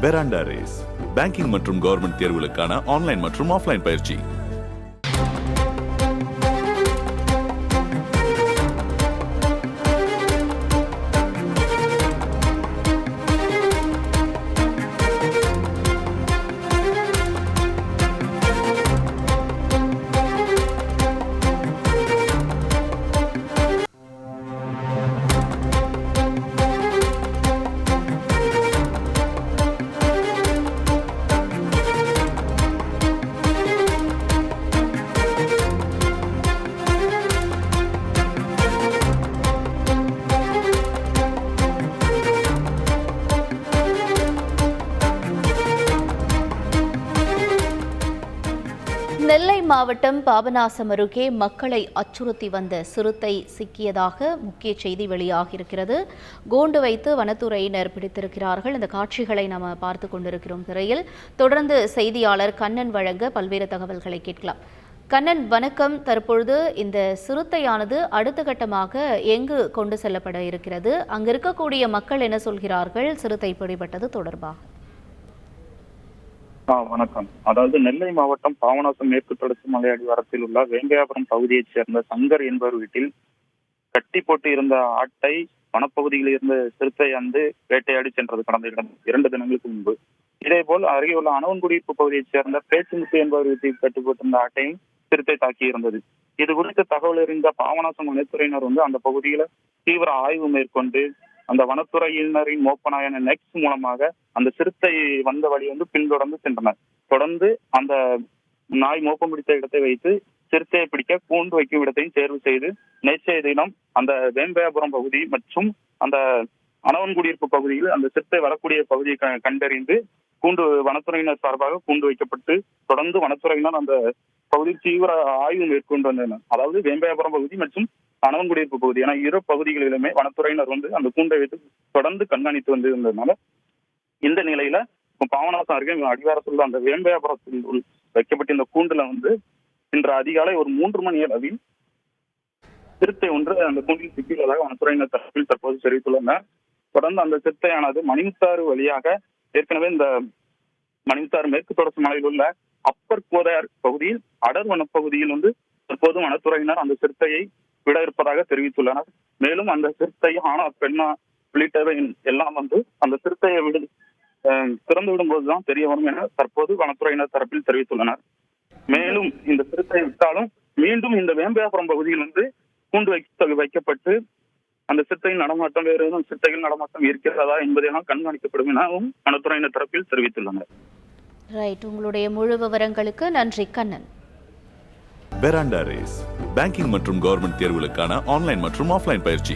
பெராண்டா race banking மற்றும் government தேர்வுகளுக்கான online மற்றும் ஆஃப்லைன் பயிற்சி. நெல்லை மாவட்டம் பாபநாசம் அருகே மக்களை அச்சுறுத்தி வந்த சிறுத்தை சிக்கியதாக முக்கிய செய்தி வெளியாகியிருக்கிறது. கூண்டு வைத்து வனத்துறையினர் பிடித்திருக்கிறார்கள். இந்த காட்சிகளை நாம் பார்த்து கொண்டிருக்கிறோம் திரையில். தொடர்ந்து செய்தியாளர் கண்ணன் வழங்க பல்வேறு தகவல்களை கேட்கலாம். கண்ணன், வணக்கம். தற்பொழுது இந்த சிறுத்தையானது அடுத்த கட்டமாக எங்கு கொண்டு செல்லப்பட இருக்கிறது? அங்கு இருக்கக்கூடிய மக்கள் என்ன சொல்கிறார்கள் சிறுத்தை பிடிபட்டது தொடர்பாக? வணக்கம். அதாவது நெல்லை மாவட்டம் பாபநாசம் மேற்கு தொடர்ச்சி மலை அடிவாரத்தில் உள்ள வேங்கையாபுரம் பகுதியைச் சேர்ந்த சங்கர் என்பவர் வீட்டில் கட்டி போட்டு இருந்த ஆட்டை வனப்பகுதியில் இருந்த சிறுத்தை வேட்டையாடி சென்றது கடந்த 2 தினங்களுக்கு முன்பு. இதேபோல் அருகே உள்ள அனவன்குடியிருப்பு பகுதியைச் சேர்ந்த பேச்சுமுத்து என்பவர் வீட்டில் கட்டி போட்டிருந்த ஆட்டையும் சிறுத்தை தாக்கி இருந்தது. இது குறித்த தகவல் அறிந்த பாபநாசம் வனத்துறையினர் அந்த பகுதியில தீவிர ஆய்வு மேற்கொண்டு அந்த வனத்துறையினரின் மோப்பனாயான நெக்ஸ் மூலமாக அந்த சிறுத்தை வந்த வழி பின்தொடர்ந்து சென்றனர். தொடர்ந்து அந்த நாய் மோப்பம் பிடித்த இடத்தை வைத்து சிறுத்தையை பிடிக்க கூண்டு வைக்கும் இடத்தையும் தேர்வு செய்து நேற்றைய தினம் அந்த வேம்பையாபுரம் பகுதி மற்றும் அந்த அனவன்குடியிருப்பு பகுதியில் அந்த சிறுத்தை வரக்கூடிய பகுதியை கண்டறிந்து கூண்டு வனத்துறையினர் சார்பாக கூண்டு வைக்கப்பட்டு தொடர்ந்து வனத்துறையினர் அந்த பகுதியில் தீவிர ஆய்வு மேற்கொண்டு வந்தனர். அதாவது வேம்பையாபுரம் பகுதி மற்றும் அனவன்குடியிருப்பு பகுதி என இரு பகுதிகளிலுமே வனத்துறையினர் அந்த கூண்டை வைத்து தொடர்ந்து கண்காணித்து வந்திருந்ததுனால இந்த நிலையில பாபநாசம் அருகே அடிவாரத்தில் உள்ள அந்த வேம்பையாபுரத்தில் வைக்கப்பட்ட இந்த கூண்டுல இன்று அதிகாலை ஒரு 3 மணி அளவில் சிறுத்தை ஒன்று அந்த கூண்டில் சிக்கியுள்ளதாக வனத்துறையினர் தரப்பில் தற்போது தெரிவித்துள்ளனர். தொடர்ந்து அந்த சிறுத்தையானது மணிமுத்தாறு வழியாக ஏற்கனவே இந்த மணிமுத்தாறு மேற்கு தொடர்ச்சி மலையில் உள்ள அப்பர் கோதார் பகுதியில் அடர் வனப்பகுதியில் தற்போது வனத்துறையினர் அந்த சிறுத்தையை விட இருப்பதாக தெரிவித்துள்ளனர். மேலும் அந்த சிறுத்தை ஆனா பெண்ணா உள்ளிட்டவை எல்லாம் அந்த சிறுத்தையை திறந்து விடும்போதுதான் தெரிய வரும் என தற்போது வனத்துறையினர் தரப்பில் தெரிவித்துள்ளனர். மேலும் இந்த சிறுத்தையை விட்டாலும் மீண்டும் இந்த வேம்பையாபுரம் பகுதியில் கூண்டு வைக்கப்பட்டு அந்த சிறுத்தையின் நடமாட்டம் வேறு எதுவும் சிறுத்தைகள் நடமாட்டம் இருக்கிறதா என்பதையெல்லாம் கண்காணிக்கப்படும் எனவும் வனத்துறையினர் தரப்பில் தெரிவித்துள்ளனர். ரைட், உங்களுடைய முழு விவரங்களுக்கு நன்றி கண்ணன். பெராண்டா ரேஸ் பேங்கிங் மற்றும் கவர்மெண்ட் தேர்வுகளுக்கான ஆன்லைன் மற்றும் ஆஃப்லைன் பயிற்சி.